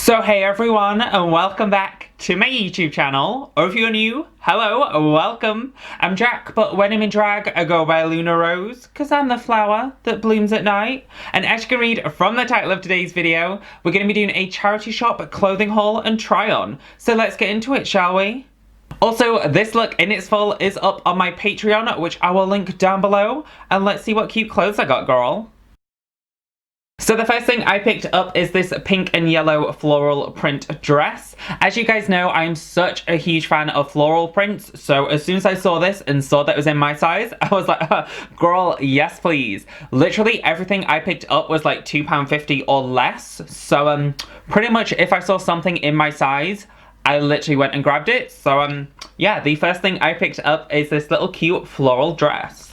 So hey everyone, and welcome back to my YouTube channel. Or if you're new, hello, welcome. I'm Jack, but when I'm in drag, I go by Luna Rose, because I'm the flower that blooms at night. And as you can read from the title of today's video, we're going to be doing a charity shop clothing haul and try on. So let's get into it, shall we? Also, this look in its full is up on my Patreon, which I will link down below. And let's see what cute clothes I got, girl. So the first thing I picked up is this pink and yellow floral print dress. As you guys know, I'm such a huge fan of floral prints, so as soon as I saw this and saw that it was in my size, I was like, girl, yes please. Literally everything I picked up was like £2.50 or less, so pretty much if I saw something in my size, I literally went and grabbed it. So yeah, the first thing I picked up is this little cute floral dress.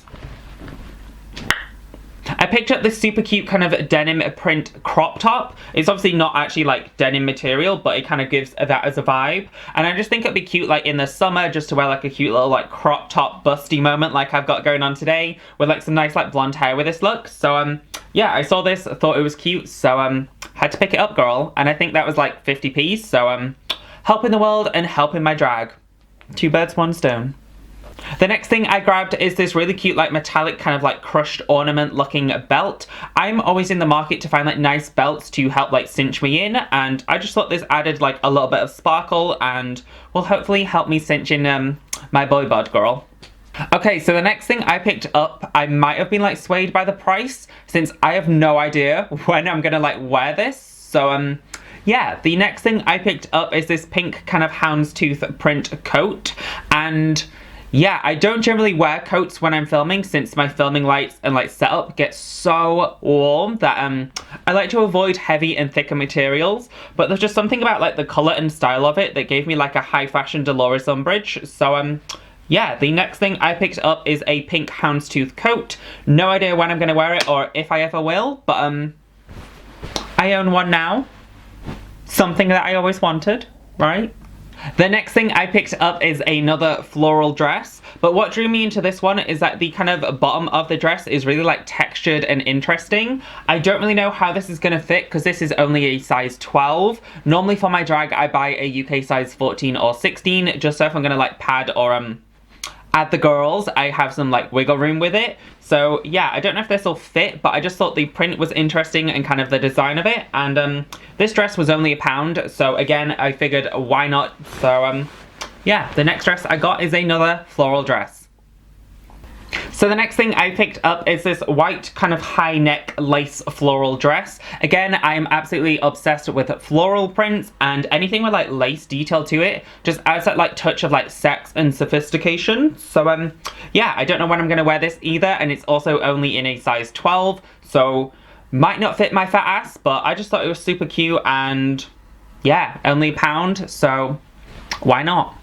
I picked up this super cute kind of denim print crop top. It's obviously not actually like denim material, but it kind of gives that as a vibe. And I just think it'd be cute like in the summer just to wear like a cute little like crop top busty moment like I've got going on today with like some nice like blonde hair with this look. So yeah, I saw this, thought it was cute, so had to pick it up, girl. And I think that was like 50p, so helping the world and helping my drag. Two birds, one stone. The next thing I grabbed is this really cute like metallic kind of like crushed ornament looking belt. I'm always in the market to find like nice belts to help like cinch me in, and I just thought this added like a little bit of sparkle and will hopefully help me cinch in my boy bod, girl. Okay, so the next thing I picked up, I might have been like swayed by the price since I have no idea when I'm gonna like wear this. So yeah, the next thing I picked up is this pink kind of houndstooth print coat. And yeah, I don't generally wear coats when I'm filming since my filming lights and like setup get so warm that I like to avoid heavy and thicker materials, but there's just something about like the colour and style of it that gave me like a high fashion Dolores umbrage. So yeah, the next thing I picked up is a pink houndstooth coat. No idea when I'm going to wear it or if I ever will, but I own one now. Something that I always wanted, right? The next thing I picked up is another floral dress, but what drew me into this one is that the kind of bottom of the dress is really like textured and interesting. I don't really know how this is going to fit because this is only a size 12. Normally for my drag I buy a UK size 14 or 16 just so if I'm going to like pad or add the girls, I have some like wiggle room with it. So yeah, I don't know if this will fit, but I just thought the print was interesting and kind of the design of it. And this dress was only £1, so again, I figured why not? So yeah, the next dress I got is another floral dress. So the next thing I picked up is this white kind of high neck lace floral dress. Again, I am absolutely obsessed with floral prints, and anything with like lace detail to it just adds that like touch of like sex and sophistication. So yeah, I don't know when I'm gonna wear this either, and it's also only in a size 12, so might not fit my fat ass, but I just thought it was super cute, and yeah, only £1, so why not?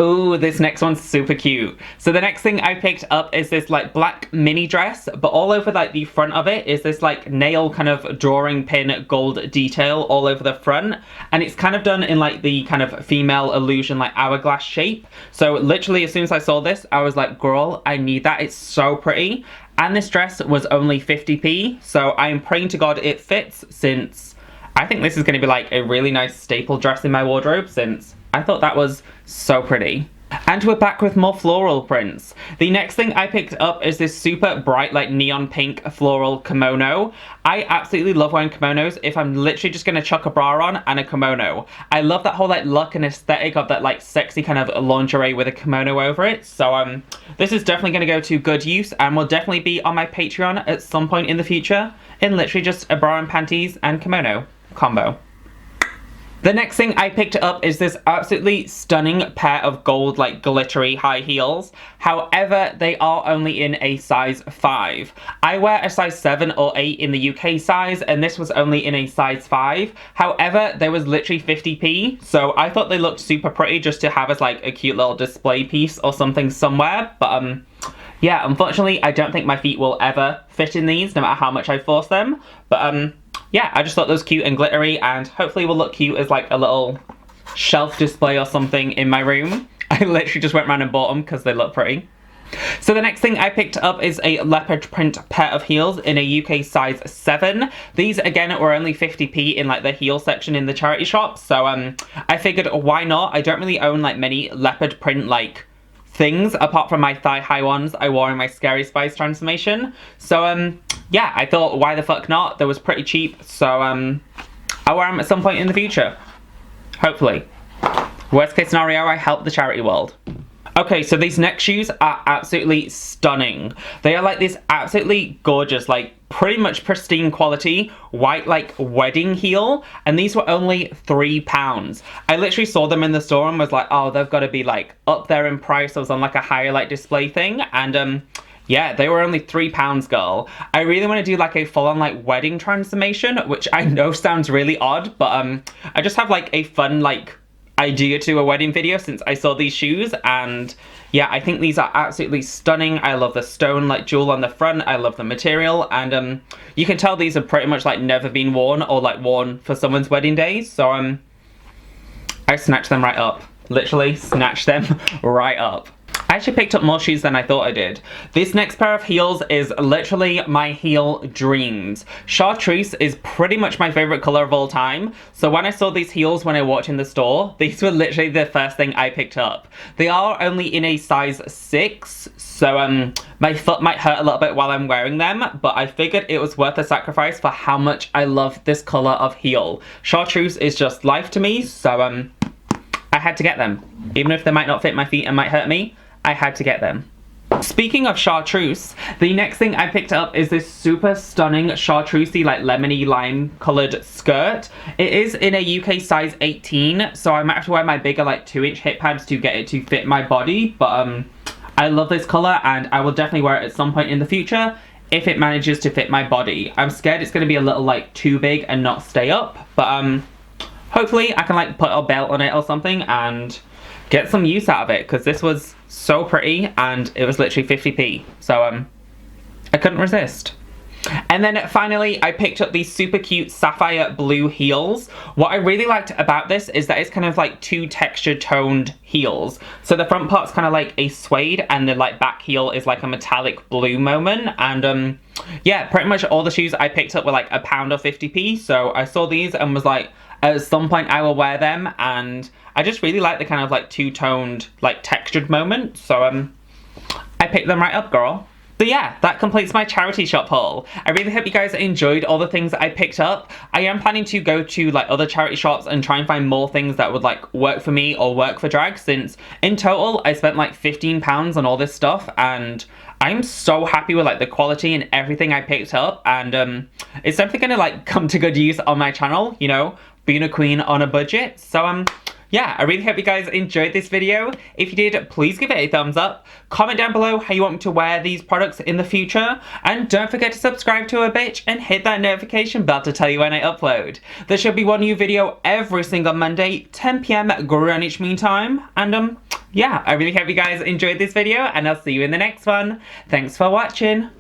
Oh, this next one's super cute. So the next thing I picked up is this like black mini dress, but all over like the front of it is this like nail kind of drawing pin gold detail all over the front. And it's kind of done in like the kind of female illusion like hourglass shape. So literally as soon as I saw this, I was like, girl, I need that. It's so pretty. And this dress was only 50p. So I am praying to God it fits, since I think this is going to be like a really nice staple dress in my wardrobe, since I thought that was so pretty. And we're back with more floral prints. The next thing I picked up is this super bright like neon pink floral kimono. I absolutely love wearing kimonos if I'm literally just going to chuck a bra on and a kimono. I love that whole like look and aesthetic of that like sexy kind of lingerie with a kimono over it. So this is definitely going to go to good use and will definitely be on my Patreon at some point in the future in literally just a bra and panties and kimono combo. The next thing I picked up is this absolutely stunning pair of gold like glittery high heels. However, they are only in a size 5. I wear a size 7 or 8 in the UK size, and this was only in a size 5. However, there was literally 50p, so I thought they looked super pretty just to have as like a cute little display piece or something somewhere. But yeah, unfortunately I don't think my feet will ever fit in these no matter how much I force them. But yeah, I just thought those cute and glittery, and hopefully will look cute as like a little shelf display or something in my room. I literally just went around and bought them because they look pretty. So the next thing I picked up is a leopard print pair of heels in a UK size 7. These again were only 50p in like the heel section in the charity shop, so I figured why not. I don't really own like many leopard print like things apart from my thigh-high ones I wore in my Scary Spice transformation. So yeah, I thought why the fuck not. They was pretty cheap, so I'll wear them at some point in the future. Hopefully. Worst case scenario, I help the charity world. Okay, so these next shoes are absolutely stunning. They are like this absolutely gorgeous, like pretty much pristine quality, white like wedding heel, and these were only £3. I literally saw them in the store and was like, oh, they've got to be like up there in price. I was on like a higher like display thing, and yeah, they were only £3, girl. I really want to do like a full-on like wedding transformation, which I know sounds really odd, but I just have like a fun like idea to a wedding video since I saw these shoes, and yeah, I think these are absolutely stunning. I love the stone like jewel on the front. I love the material, and you can tell these are pretty much like never been worn or like worn for someone's wedding day, so I snatched them right up. Literally snatched them right up. I actually picked up more shoes than I thought I did. This next pair of heels is literally my heel dreams. Chartreuse is pretty much my favorite color of all time. So when I saw these heels when I walked in the store, these were literally the first thing I picked up. They are only in a size 6, so my foot might hurt a little bit while I'm wearing them, but I figured it was worth the sacrifice for how much I love this color of heel. Chartreuse is just life to me, so I had to get them. Even if they might not fit my feet and might hurt me, I had to get them. Speaking of chartreuse, the next thing I picked up is this super stunning chartreusey like lemony lime coloured skirt. It is in a UK size 18, so I might have to wear my bigger like 2-inch hip pads to get it to fit my body, but I love this colour and I will definitely wear it at some point in the future if it manages to fit my body. I'm scared it's going to be a little like too big and not stay up, but hopefully I can like put a belt on it or something and get some use out of it, because this was so pretty and it was literally 50p, so I couldn't resist. And then finally I picked up these super cute sapphire blue heels. What I really liked about this is that it's kind of like 2 texture toned heels. So the front part's kind of like a suede and the like back heel is like a metallic blue moment, and yeah, pretty much all the shoes I picked up were like £1 or 50p, so I saw these and was like, at some point I will wear them, and I just really like the kind of like 2-toned like textured moment, so I picked them right up, girl. So yeah, that completes my charity shop haul. I really hope you guys enjoyed all the things that I picked up. I am planning to go to like other charity shops and try and find more things that would like work for me or work for drag, since in total I spent like £15 on all this stuff, and I'm so happy with like the quality and everything I picked up, and it's definitely gonna like come to good use on my channel, you know, being a queen on a budget. So yeah, I really hope you guys enjoyed this video. If you did, please give it a thumbs up. Comment down below how you want me to wear these products in the future. And don't forget to subscribe to a bitch and hit that notification bell to tell you when I upload. There should be one new video every single Monday, 10 PM Greenwich Mean Time. And yeah, I really hope you guys enjoyed this video, and I'll see you in the next one. Thanks for watching.